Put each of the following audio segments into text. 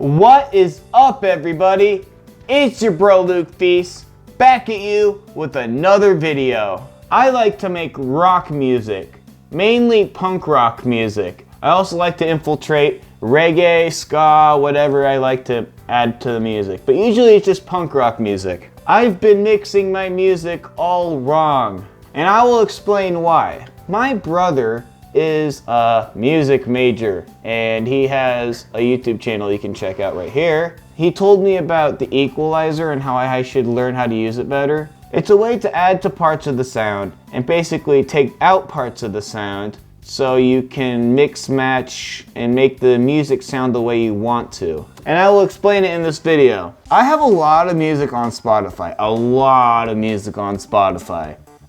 What is up, everybody? It's your bro Luke Feast, back at you with another video. I like to make rock music, mainly punk rock music. I also like to infiltrate reggae, ska, whatever I like to add to the music, but usually it's just punk rock music. I've been mixing my music all wrong, and I will explain why. My brother is a music major, and he has a YouTube channel you can check out right here. He told me about the equalizer and how I should learn how to use it better. It's a way to add to parts of the sound and basically take out parts of the sound so you can mix, match, and make the music sound the way you want to. And I will explain it in this video. I have a lot of music on Spotify,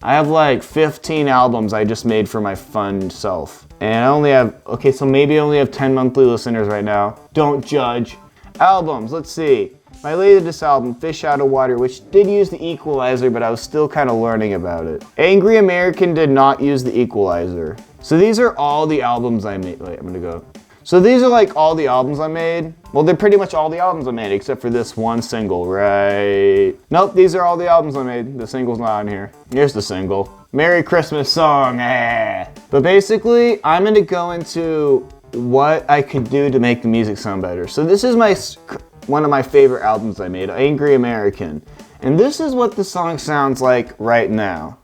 I have like 15 albums I just made for my fun self. And I only have, so maybe I only have 10 monthly listeners right now. Don't judge. Albums, let's see. My latest album, Fish Out of Water, which did use the equalizer, but I was still kind of learning about it. Angry American did not use the equalizer. So these are all the albums I made. Wait, I'm gonna go. So these are like all the albums I made. Well, they're pretty much all the albums I made, except for this one single, right? Nope, these are all the albums I made. The single's not on here. Here's the single. Merry Christmas song, But basically, I'm gonna go into what I could do to make the music sound better. So this is one of my favorite albums I made, Angry American. And this is what the song sounds like right now.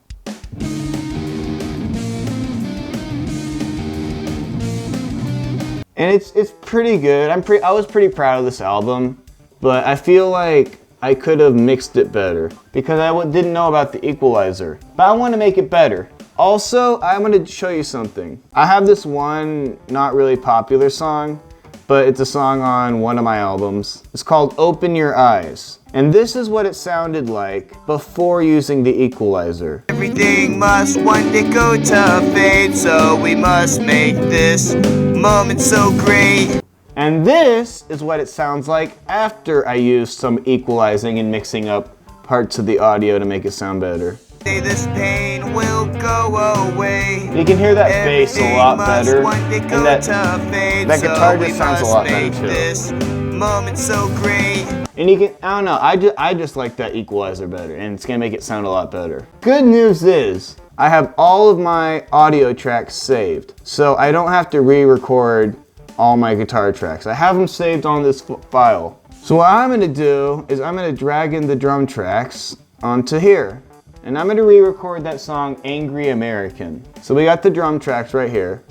And it's pretty good. I was pretty proud of this album, but I feel like I could have mixed it better because I didn't know about the equalizer. But I want to make it better. Also, I'm going to show you something. I have this one not really popular song, but it's a song on one of my albums. It's called Open Your Eyes. And this is what it sounded like before using the equalizer. Everything must one day go to fade, so we must make this moment so great. And this is what it sounds like after I used some equalizing and mixing up parts of the audio to make it sound better. This pain will go away. You can hear that bass a lot better, and that guitar just sounds a lot better too. This moment so great. And you can, I don't know, I just like that equalizer better, and it's gonna make it sound a lot better. Good news is, I have all of my audio tracks saved, so I don't have to re-record all my guitar tracks. I have them saved on this file. So what I'm gonna do is I'm gonna drag in the drum tracks onto here. And I'm gonna re-record that song, Angry American. So we got the drum tracks right here.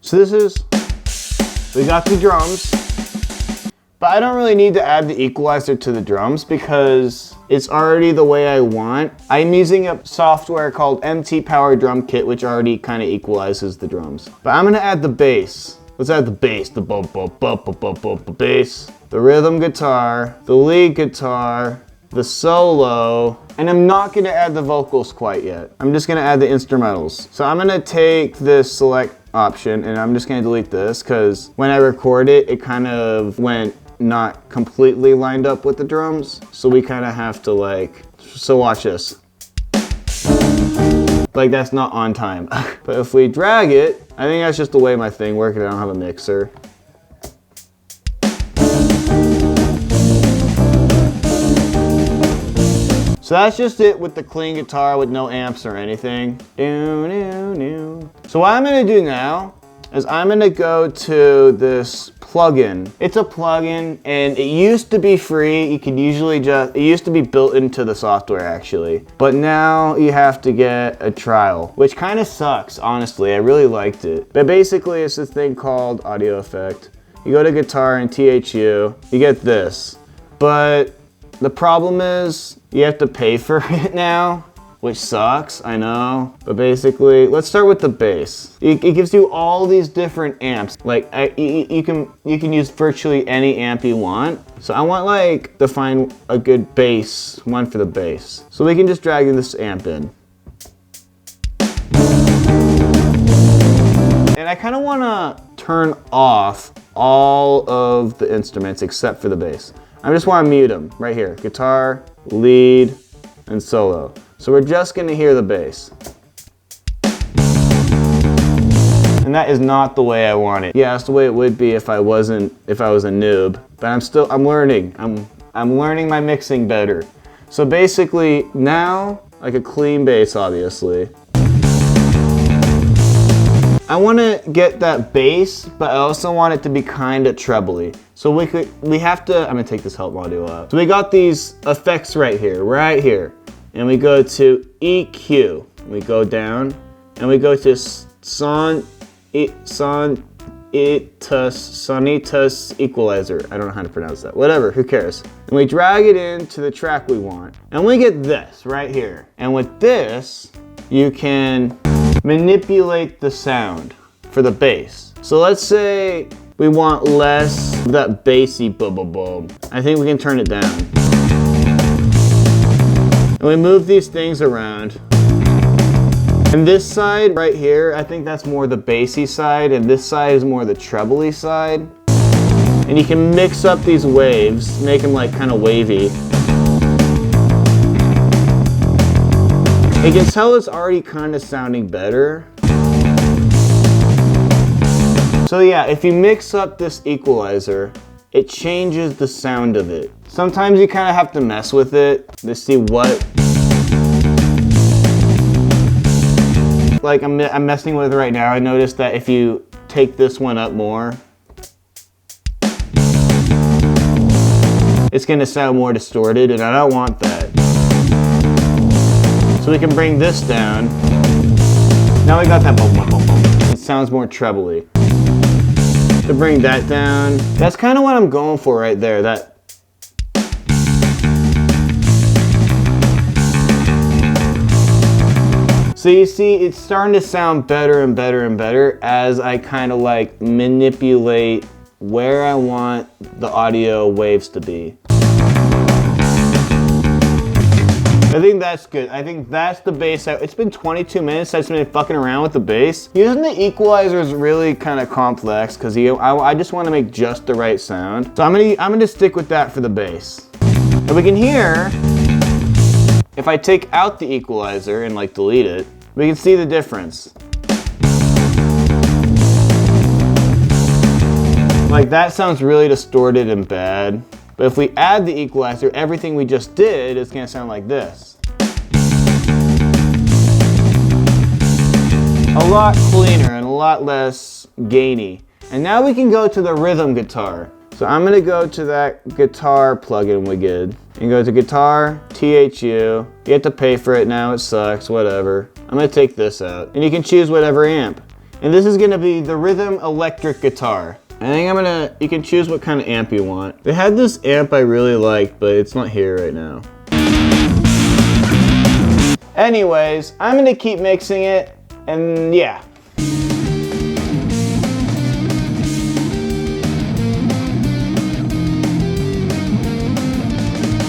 So we got the drums. But I don't really need to add the equalizer to the drums because it's already the way I want. I'm using a software called MT Power Drum Kit, which already kind of equalizes the drums. But I'm gonna add the bass. Let's add the bass, the bass, the rhythm guitar, the lead guitar, the solo, and I'm not gonna add the vocals quite yet. I'm just gonna add the instrumentals. So I'm gonna take this select option and I'm just gonna delete this because when I record it, it kind of went not completely lined up with the drums. So we kind of have to so watch this. Like that's not on time. But if we drag it, I think that's just the way my thing works. I don't have a mixer. So that's just it with the clean guitar with no amps or anything. So what I'm gonna do now is I'm gonna go to this plugin. It's a plugin and it used to be free. You could usually it used to be built into the software actually. But now you have to get a trial, which kind of sucks, honestly. I really liked it. But basically it's this thing called Audio Effect. You go to guitar and THU, you get this. But the problem is you have to pay for it now, which sucks, I know. But basically, let's start with the bass. It gives you all these different amps. Like you can use virtually any amp you want. So I want to find a good bass, one for the bass. So we can just drag this amp in. And I kind of want to turn off all of the instruments except for the bass. I just want to mute them right here. Guitar, lead, and solo. So we're just going to hear the bass. And that is not the way I want it. Yeah, that's the way it would be if I was a noob. But I'm learning. I'm learning my mixing better. So basically now, like a clean bass, obviously. I want to get that bass, but I also want it to be kind of trebly. So we have to, I'm gonna take this help module out. So we got these effects right here. And we go to EQ. We go down and we go to Sonitus equalizer. I don't know how to pronounce that. Whatever, who cares? And we drag it into the track we want. And we get this right here. And with this, you can manipulate the sound for the bass. So let's say we want less of that bassy boom. I think we can turn it down. And we move these things around. And this side right here, I think that's more the bassy side, and this side is more the trebly side. And you can mix up these waves, make them like kind of wavy. You can tell it's already kind of sounding better. So yeah, if you mix up this equalizer, it changes the sound of it. Sometimes you kind of have to mess with it to see what, like I'm messing with it right now. I noticed that if you take this one up more, it's gonna sound more distorted, and I don't want that. So we can bring this down. Now we got that boom. It sounds more trebly. To bring that down, that's kind of what I'm going for right there. That. So you see, it's starting to sound better and better as I kind of like manipulate where I want the audio waves to be. I think that's good. I think that's the bass. It's been 22 minutes since I've been fucking around with the bass. Using the equalizer is really kind of complex because I just want to make just the right sound. So I'm gonna stick with that for the bass. And we can hear, if I take out the equalizer and like delete it, we can see the difference. Like that sounds really distorted and bad. But if we add the equalizer, everything we just did is gonna sound like this. A lot cleaner and a lot less gainy. And now we can go to the rhythm guitar. So I'm gonna go to that guitar plugin we did. And go to guitar, THU. You have to pay for it now, it sucks, whatever. I'm gonna take this out. And you can choose whatever amp. And this is gonna be the rhythm electric guitar. I think you can choose what kind of amp you want. They had this amp I really liked, but it's not here right now. Anyways, I'm gonna keep mixing it, and yeah.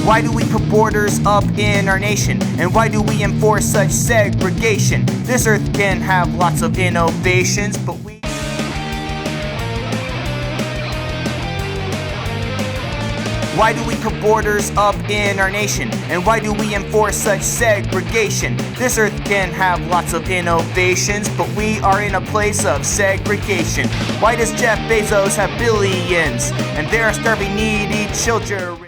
Why do we put borders up in our nation? And why do we enforce such segregation? This earth can have lots of innovations, but we... Why do we put borders up in our nation? And why do we enforce such segregation? This earth can have lots of innovations, but we are in a place of segregation. Why does Jeff Bezos have billions? And there are starving, needy children.